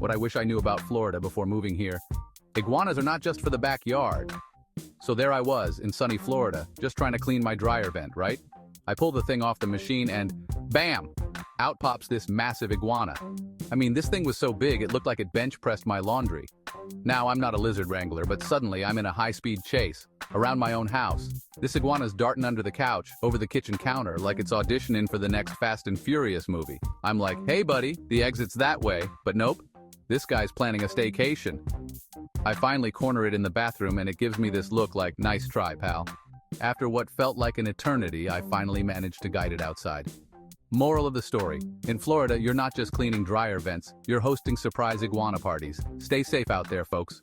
what I wish I knew about Florida before moving here. Iguanas are not just for the backyard. So there I was, in sunny Florida, just trying to clean my dryer vent, right? I pull the thing off the machine and, bam! Out pops this massive iguana. I mean, this thing was so big it looked like it bench pressed my laundry. Now, I'm not a lizard wrangler, but suddenly I'm in a high-speed chase, around my own house. This iguana's darting under the couch, over the kitchen counter, like it's auditioning for the next Fast and Furious movie. I'm like, hey buddy, the exit's that way, but nope. This guy's planning a staycation. I finally corner it in the bathroom and it gives me this look like, nice try, pal. After what felt like an eternity, I finally managed to guide it outside. Moral of the story: in Florida, you're not just cleaning dryer vents, you're hosting surprise iguana parties. Stay safe out there, folks.